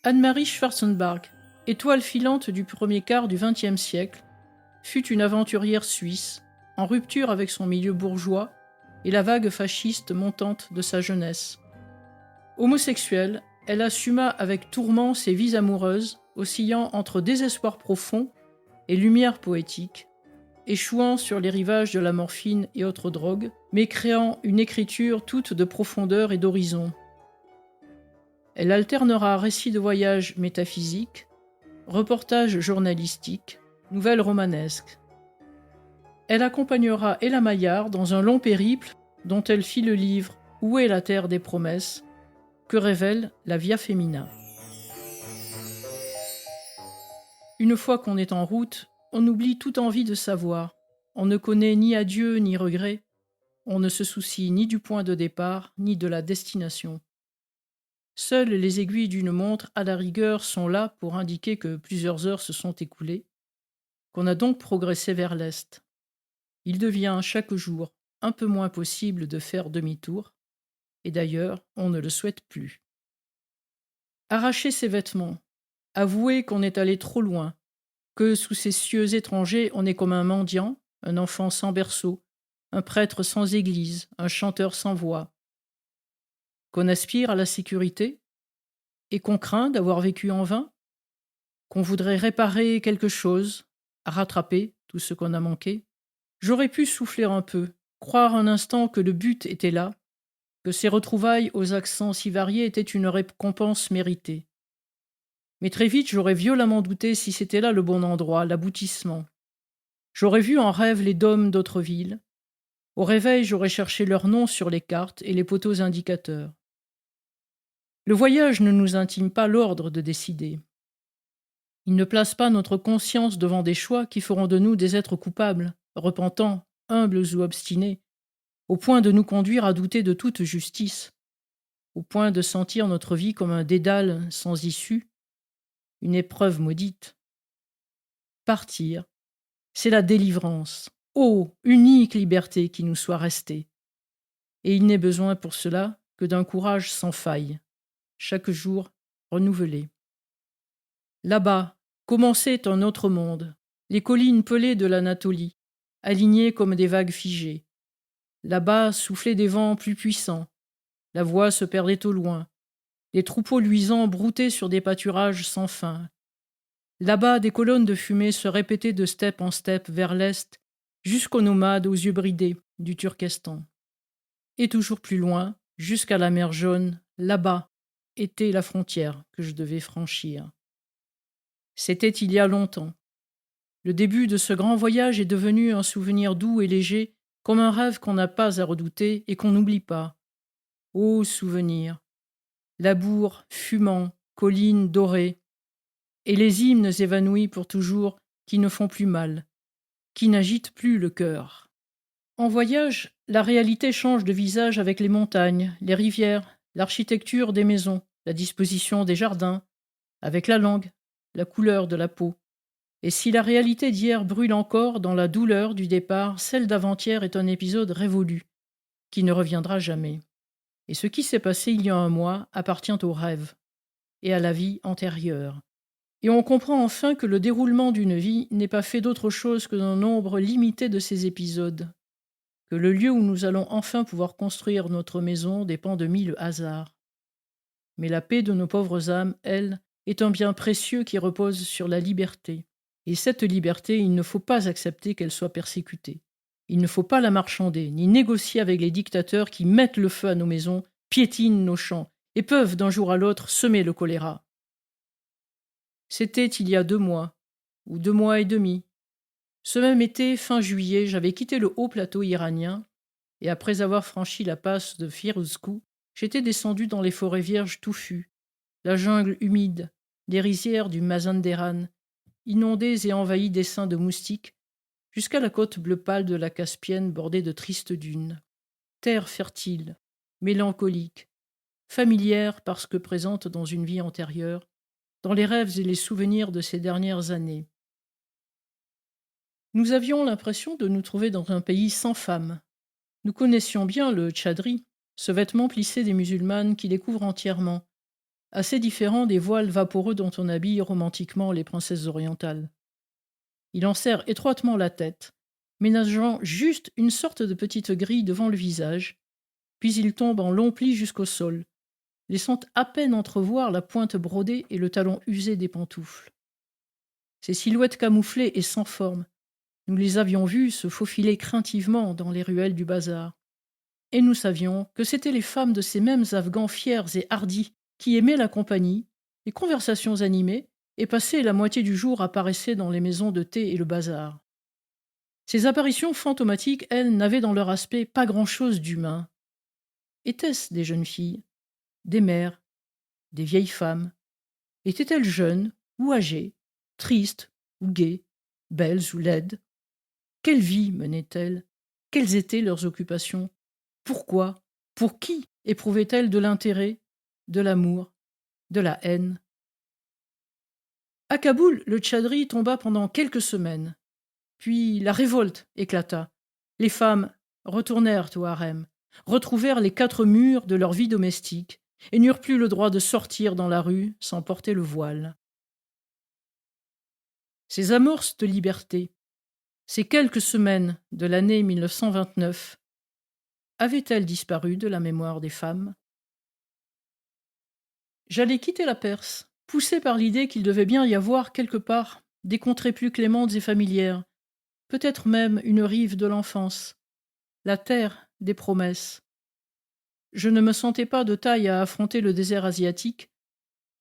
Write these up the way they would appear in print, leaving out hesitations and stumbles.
Anne-Marie Schwarzenbach, étoile filante du premier quart du XXe siècle, fut une aventurière suisse, en rupture avec son milieu bourgeois et la vague fasciste montante de sa jeunesse. Homosexuelle, elle assuma avec tourment ses vies amoureuses, oscillant entre désespoir profond et lumière poétique, échouant sur les rivages de la morphine et autres drogues, mais créant une écriture toute de profondeur et d'horizon. Elle alternera récits de voyages métaphysiques, reportages journalistiques, nouvelles romanesques. Elle accompagnera Ella Maillard dans un long périple dont elle fit le livre « Où est la terre des promesses ?» que révèle la Via Femina. Une fois qu'on est en route, on oublie toute envie de savoir. On ne connaît ni adieu ni regret. On ne se soucie ni du point de départ, ni de la destination. Seules les aiguilles d'une montre à la rigueur sont là pour indiquer que plusieurs heures se sont écoulées, qu'on a donc progressé vers l'est. Il devient chaque jour un peu moins possible de faire demi-tour, et d'ailleurs on ne le souhaite plus. Arracher ses vêtements, avouer qu'on est allé trop loin, que sous ces cieux étrangers on est comme un mendiant, un enfant sans berceau, un prêtre sans église, un chanteur sans voix, qu'on aspire à la sécurité et qu'on craint d'avoir vécu en vain, qu'on voudrait réparer quelque chose, rattraper tout ce qu'on a manqué. J'aurais pu souffler un peu, croire un instant que le but était là, que ces retrouvailles aux accents si variés étaient une récompense méritée. Mais très vite, j'aurais violemment douté si c'était là le bon endroit, l'aboutissement. J'aurais vu en rêve les dômes d'autres villes. Au réveil, j'aurais cherché leurs noms sur les cartes et les poteaux indicateurs. Le voyage ne nous intime pas l'ordre de décider. Il ne place pas notre conscience devant des choix qui feront de nous des êtres coupables, repentants, humbles ou obstinés, au point de nous conduire à douter de toute justice, au point de sentir notre vie comme un dédale sans issue, une épreuve maudite. Partir, c'est la délivrance, ô unique liberté qui nous soit restée. Et il n'est besoin pour cela que d'un courage sans faille, chaque jour renouvelé. Là-bas, commençait un autre monde, les collines pelées de l'Anatolie, alignées comme des vagues figées. Là-bas soufflaient des vents plus puissants, la voix se perdait au loin, les troupeaux luisants broutaient sur des pâturages sans fin. Là-bas, des colonnes de fumée se répétaient de steppe en steppe vers l'est, jusqu'aux nomades aux yeux bridés du Turkestan. Et toujours plus loin, jusqu'à la mer Jaune, là-bas, était la frontière que je devais franchir. C'était il y a longtemps. Le début de ce grand voyage est devenu un souvenir doux et léger, comme un rêve qu'on n'a pas à redouter et qu'on n'oublie pas. Ô souvenir! Labour fumant, collines dorées, et les hymnes évanouis pour toujours qui ne font plus mal, qui n'agitent plus le cœur. En voyage, la réalité change de visage avec les montagnes, les rivières, l'architecture des maisons, la disposition des jardins, avec la langue, la couleur de la peau. Et si la réalité d'hier brûle encore dans la douleur du départ, celle d'avant-hier est un épisode révolu, qui ne reviendra jamais. Et ce qui s'est passé il y a un mois appartient au rêve et à la vie antérieure. Et on comprend enfin que le déroulement d'une vie n'est pas fait d'autre chose que d'un nombre limité de ces épisodes, que le lieu où nous allons enfin pouvoir construire notre maison dépend de 1000 hasards. Mais la paix de nos pauvres âmes, elle, est un bien précieux qui repose sur la liberté. Et cette liberté, il ne faut pas accepter qu'elle soit persécutée. Il ne faut pas la marchander, ni négocier avec les dictateurs qui mettent le feu à nos maisons, piétinent nos champs, et peuvent d'un jour à l'autre semer le choléra. C'était il y a 2 mois, ou 2 mois et demi. Ce même été, fin juillet, j'avais quitté le haut plateau iranien, et après avoir franchi la passe de Firuzkou, j'étais descendu dans les forêts vierges touffues, la jungle humide, les rizières du Mazanderan, inondées et envahies d'essaims de moustiques, jusqu'à la côte bleu pâle de la Caspienne bordée de tristes dunes. Terre fertile, mélancolique, familière parce que présente dans une vie antérieure, dans les rêves et les souvenirs de ces dernières années. Nous avions l'impression de nous trouver dans un pays sans femmes. Nous connaissions bien le tchadri, ce vêtement plissé des musulmanes qui les couvre entièrement, assez différent des voiles vaporeux dont on habille romantiquement les princesses orientales. Il en serre étroitement la tête, ménageant juste une sorte de petite grille devant le visage, puis il tombe en long pli jusqu'au sol, laissant à peine entrevoir la pointe brodée et le talon usé des pantoufles. Ces silhouettes camouflées et sans forme, nous les avions vues se faufiler craintivement dans les ruelles du bazar. Et nous savions que c'étaient les femmes de ces mêmes Afghans fiers et hardis qui aimaient la compagnie, les conversations animées, et passaient la moitié du jour à paresser dans les maisons de thé et le bazar. Ces apparitions fantomatiques, elles, n'avaient dans leur aspect pas grand-chose d'humain. Étaient-ce des jeunes filles, des mères, des vieilles femmes? Étaient-elles jeunes ou âgées, tristes ou gaies, belles ou laides? Quelle vie menaient-elles? Quelles étaient leurs occupations? Pourquoi, pour qui éprouvaient-elles de l'intérêt, de l'amour, de la haine? À Kaboul, le Tchadri tomba pendant quelques semaines. Puis la révolte éclata. Les femmes retournèrent au harem, retrouvèrent les quatre murs de leur vie domestique et n'eurent plus le droit de sortir dans la rue sans porter le voile. Ces amorces de liberté, ces quelques semaines de l'année 1929, avaient-elles disparu de la mémoire des femmes? J'allais quitter la Perse, poussé par l'idée qu'il devait bien y avoir quelque part des contrées plus clémentes et familières, peut-être même une rive de l'enfance, la terre des promesses. Je ne me sentais pas de taille à affronter le désert asiatique,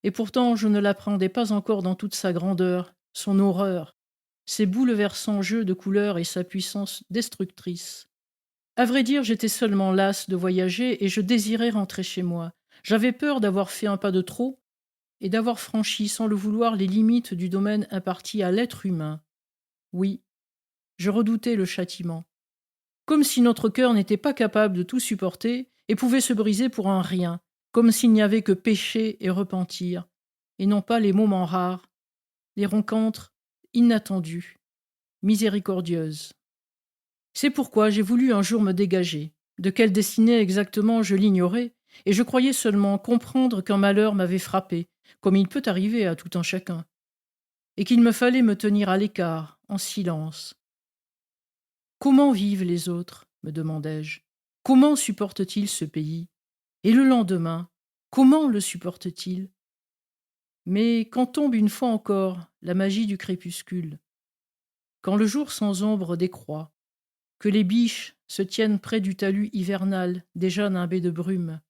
et pourtant je ne l'appréhendais pas encore dans toute sa grandeur, son horreur, ses bouleversants jeux de couleurs et sa puissance destructrice. À vrai dire, j'étais seulement lasse de voyager et je désirais rentrer chez moi. J'avais peur d'avoir fait un pas de trop et d'avoir franchi sans le vouloir les limites du domaine imparti à l'être humain. Oui, je redoutais le châtiment. Comme si notre cœur n'était pas capable de tout supporter et pouvait se briser pour un rien, comme s'il n'y avait que péché et repentir, et non pas les moments rares, les rencontres inattendues, miséricordieuses. C'est pourquoi j'ai voulu un jour me dégager. De quelle destinée exactement je l'ignorais, et je croyais seulement comprendre qu'un malheur m'avait frappé, comme il peut arriver à tout un chacun, et qu'il me fallait me tenir à l'écart, en silence. Comment vivent les autres, me demandai-je. Comment supportent-ils ce pays? Et le lendemain, comment le supportent-ils? Mais quand tombe une fois encore la magie du crépuscule, quand le jour sans ombre décroît, que les biches se tiennent près du talus hivernal déjà nimbé de brume,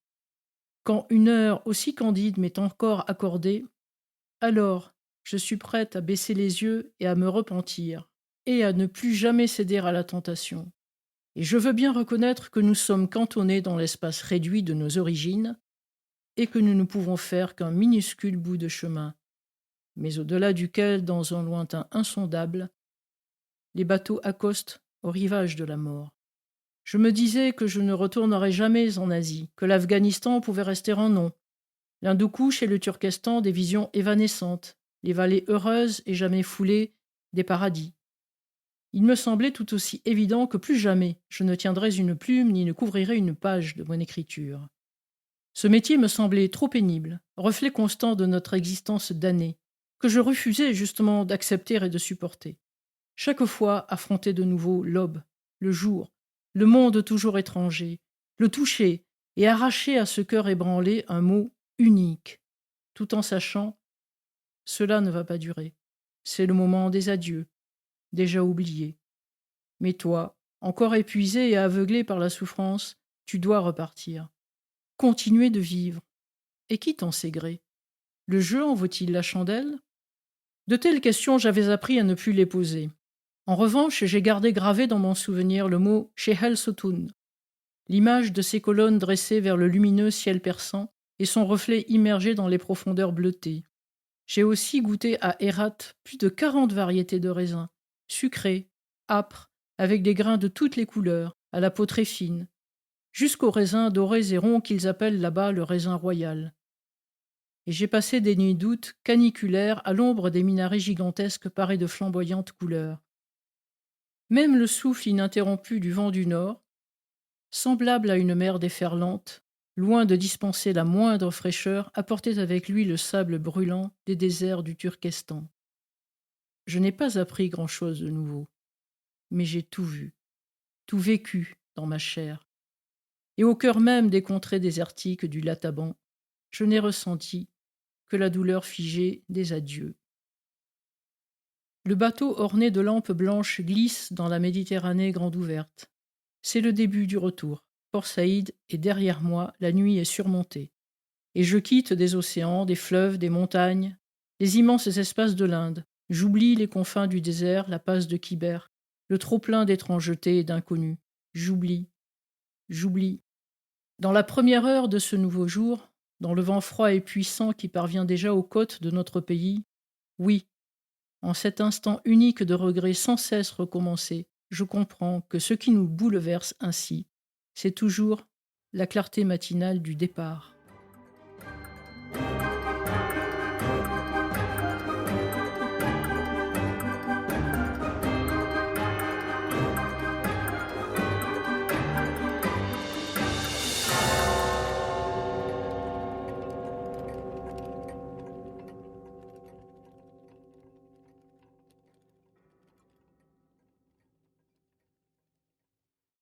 quand une heure aussi candide m'est encore accordée, alors je suis prête à baisser les yeux et à me repentir, et à ne plus jamais céder à la tentation. Et je veux bien reconnaître que nous sommes cantonnés dans l'espace réduit de nos origines, et que nous ne pouvons faire qu'un minuscule bout de chemin, mais au-delà duquel, dans un lointain insondable, les bateaux accostent au rivage de la mort. Je me disais que je ne retournerais jamais en Asie, que l'Afghanistan pouvait rester un nom, l'Hindoukouche et le Turkestan des visions évanescentes, les vallées heureuses et jamais foulées des paradis. Il me semblait tout aussi évident que plus jamais je ne tiendrais une plume ni ne couvrirais une page de mon écriture. Ce métier me semblait trop pénible, reflet constant de notre existence damnée, que je refusais justement d'accepter et de supporter. Chaque fois affronter de nouveau l'aube, le jour, le monde toujours étranger, le toucher et arracher à ce cœur ébranlé un mot unique, tout en sachant « cela ne va pas durer, c'est le moment des adieux, déjà oublié. Mais toi, encore épuisé et aveuglé par la souffrance, tu dois repartir, continuer de vivre. Et qui t'en sait gré? Le jeu en vaut-il la chandelle ?» De telles questions, j'avais appris à ne plus les poser. En revanche, j'ai gardé gravé dans mon souvenir le mot Chehel Sotoun, l'image de ces colonnes dressées vers le lumineux ciel perçant et son reflet immergé dans les profondeurs bleutées. J'ai aussi goûté à Hérat plus de 40 variétés de raisins, sucrés, âpres, avec des grains de toutes les couleurs, à la peau très fine, jusqu'aux raisins dorés et ronds qu'ils appellent là-bas le raisin royal. Et j'ai passé des nuits d'août caniculaires à l'ombre des minarets gigantesques parés de flamboyantes couleurs. Même le souffle ininterrompu du vent du nord, semblable à une mer déferlante, loin de dispenser la moindre fraîcheur, apportait avec lui le sable brûlant des déserts du Turkestan. Je n'ai pas appris grand-chose de nouveau, mais j'ai tout vu, tout vécu dans ma chair. Et au cœur même des contrées désertiques du Lataban, je n'ai ressenti que la douleur figée des adieux. Le bateau orné de lampes blanches glisse dans la Méditerranée grande ouverte. C'est le début du retour. Port Saïd est derrière moi, la nuit est surmontée. Et je quitte des océans, des fleuves, des montagnes, les immenses espaces de l'Inde. J'oublie les confins du désert, la passe de Khyber, le trop-plein d'étrangeté et d'inconnus. J'oublie. Dans la première heure de ce nouveau jour, dans le vent froid et puissant qui parvient déjà aux côtes de notre pays, oui, en cet instant unique de regret sans cesse recommencé, je comprends que ce qui nous bouleverse ainsi, c'est toujours la clarté matinale du départ.